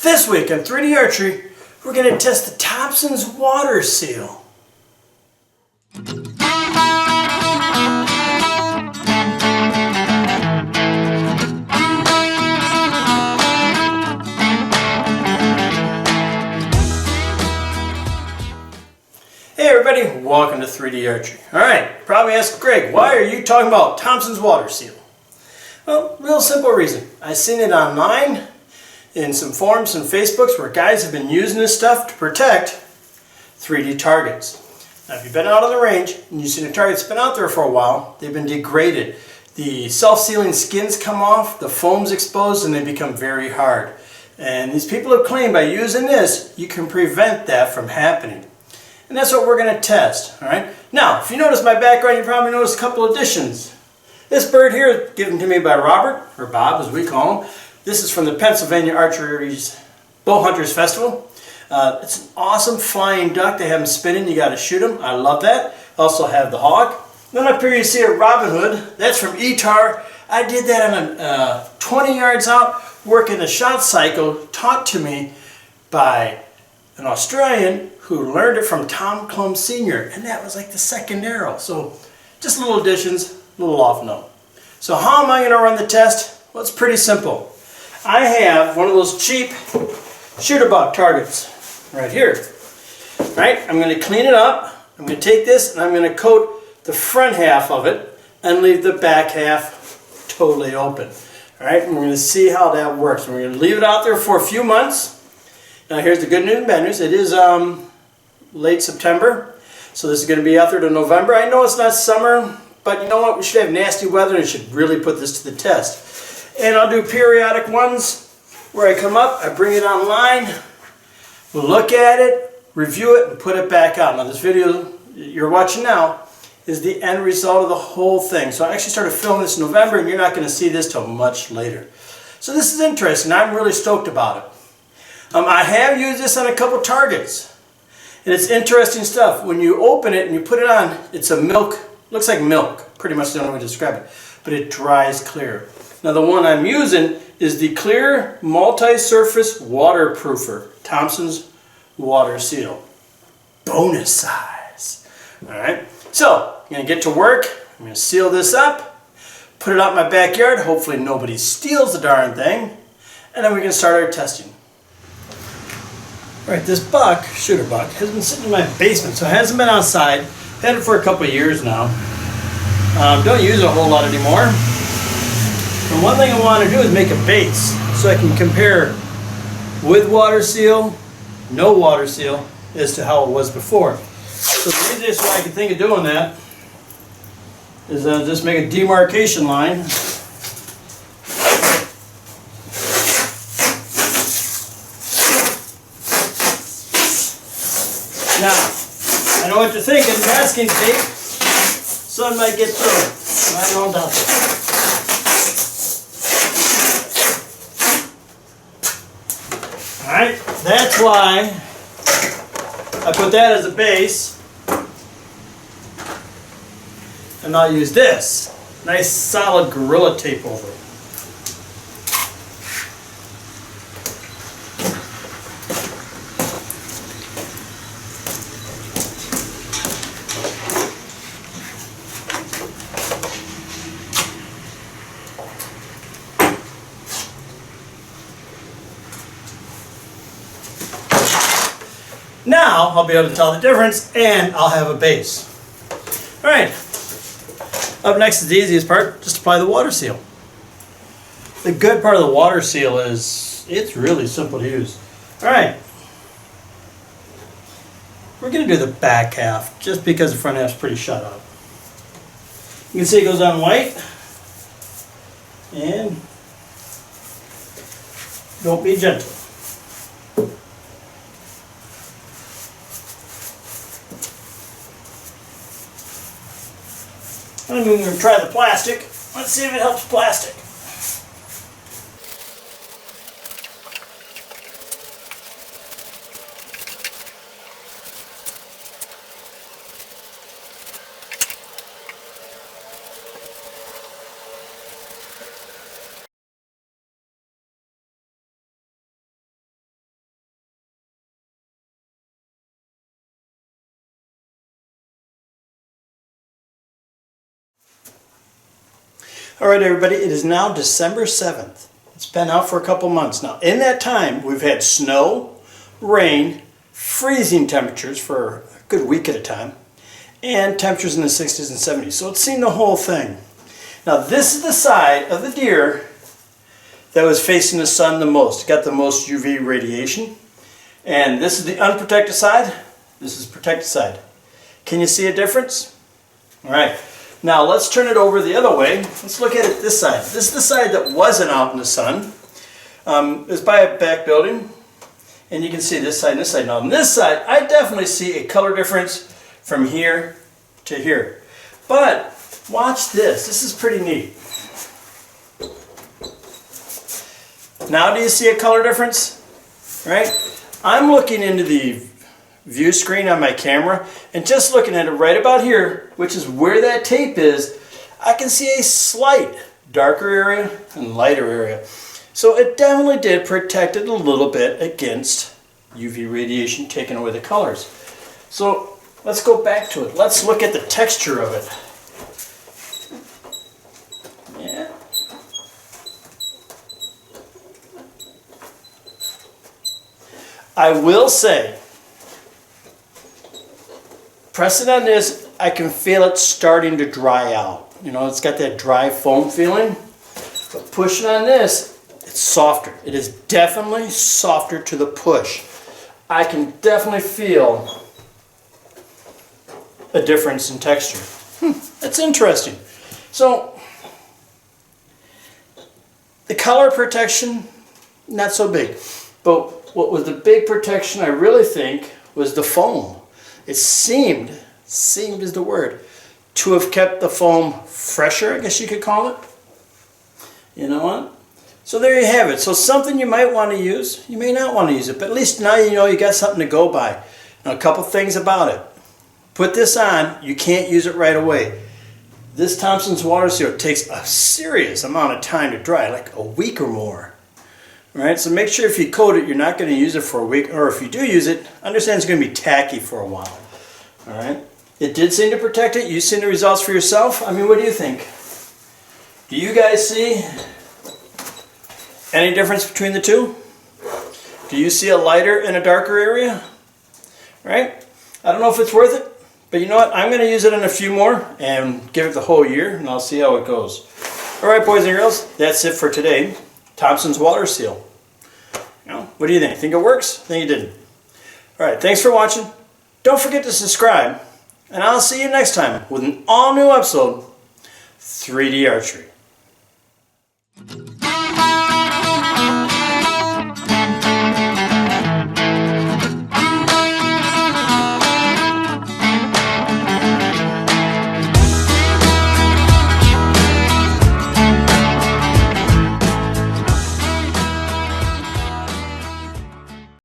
This week on 3D Archery, we're going to test the Thompson's water seal. Hey everybody, welcome to 3D Archery. Alright, probably ask Greg, why are you talking about Thompson's water seal? Well, real simple reason. I seen it online in some forums and Facebooks where guys have been using this stuff to protect 3D targets. Now if you've been out on the range and you've seen a target that's been out there for a while, they've been degraded. The self-sealing skins come off, the foam's exposed, and they become very hard. And these people have claimed by using this, you can prevent that from happening. And that's what we're going to test. All right. Now, if you notice my background, you probably noticed a couple additions. This bird here is given to me by Robert, or Bob as we call him. This is from the Pennsylvania Archery's Bow Hunters Festival. It's an awesome flying duck. They have them spinning. You got to shoot them. I love that. Also have the hawk. Then up here you see a Robin Hood. That's from ETAR. I did that on 20 yards out, working a shot cycle taught to me by an Australian who learned it from Tom Clum Sr. And that was like the second arrow. So just little additions, a little off note. So how am I going to run the test? Well, it's pretty simple. I have one of those cheap shooter buck targets right here. Right? I'm going to clean it up. I'm going to take this and I'm going to coat the front half of it and leave the back half totally open. All right? And we're going to see how that works. We're going to leave it out there for a few months. Now here's the good news and bad news. It is late September, so this is going to be out there to November. I know it's not summer, but you know what? We should have nasty weather and should really put this to the test. And I'll do periodic ones where I come up, I bring it online, we'll look at it, review it, and put it back out. Now this video you're watching now is the end result of the whole thing. So I actually started filming this in November, and you're not going to see this till much later. So this is interesting. I'm really stoked about it. I have used this on a couple targets. And it's interesting stuff. When you open it and you put it on, it's a milk, looks like milk, pretty much the only way to describe it. But it dries clear. Now the one I'm using is the clear multi-surface waterproofer, Thompson's water seal. Bonus size. Alright, so I'm going to get to work. I'm going to seal this up, put it out in my backyard. Hopefully nobody steals the darn thing. And then we can start our testing. Alright, this buck, shooter buck, has been sitting in my basement, so it hasn't been outside. I've had it for a couple of years now. Don't use it a whole lot anymore. And one thing I want to do is make a base, so I can compare with water seal, no water seal, as to how it was before. So the easiest way I can think of doing that is just make a demarcation line. Now, I know what you're thinking, masking tape, sun might get through it. I don't doubt it. Alright, that's why I put that as a base, and I'll use this. Nice solid Gorilla Tape over it. Now I'll be able to tell the difference, and I'll have a base. Alright, up next is the easiest part, just apply the water seal. The good part of the water seal is it's really simple to use. Alright, we're going to do the back half just because the front half's pretty shut up. You can see it goes on white, and don't be gentle. I'm going to try the plastic. Let's see if it helps plastic. Alright everybody, it is now December 7th. It's been out for a couple months now. In that time, we've had snow, rain, freezing temperatures for a good week at a time, and temperatures in the 60s and 70s. So it's seen the whole thing. Now this is the side of the deer that was facing the sun the most. It got the most UV radiation. And this is the unprotected side. This is protected side. Can you see a difference? Alright. Now let's turn it over the other way. Let's look at it this side. This is the side that wasn't out in the sun. It's by a back building. And you can see this side and this side. Now on this side, I definitely see a color difference from here to here. But watch this. This is pretty neat. Now do you see a color difference? Right? I'm looking into the view screen on my camera, and just looking at it right about here, which is where that tape is, I can see a slight darker area and lighter area. So it definitely did protect it a little bit against UV radiation taking away the colors. So let's go back to it. Let's look at the texture of it. Yeah. I will say, pressing on this, I can feel it starting to dry out. You know, it's got that dry foam feeling. But pushing on this, it's softer. It is definitely softer to the push. I can definitely feel a difference in texture. That's interesting. So, the color protection, not so big. But what was the big protection, I really think, was the foam. It seemed is the word, to have kept the foam fresher, I guess you could call it. You know what? So there you have it. So something you might want to use, you may not want to use it, but at least now you know you got something to go by. Now a couple things about it. Put this on, you can't use it right away. This Thompson's water seal takes a serious amount of time to dry, like a week or more. Alright, so make sure if you coat it, you're not going to use it for a week, or if you do use it, understand it's going to be tacky for a while. Alright, it did seem to protect it. You've seen the results for yourself. I mean, what do you think? Do you guys see any difference between the two? Do you see a lighter and a darker area? Right? I don't know if it's worth it, but you know what? I'm going to use it in a few more and give it the whole year, and I'll see how it goes. Alright, boys and girls, that's it for today. Thompson's water seal. You know, what do you think? Think it works? Think it didn't? Alright, thanks for watching. Don't forget to subscribe, and I'll see you next time with an all-new episode, 3D Archery.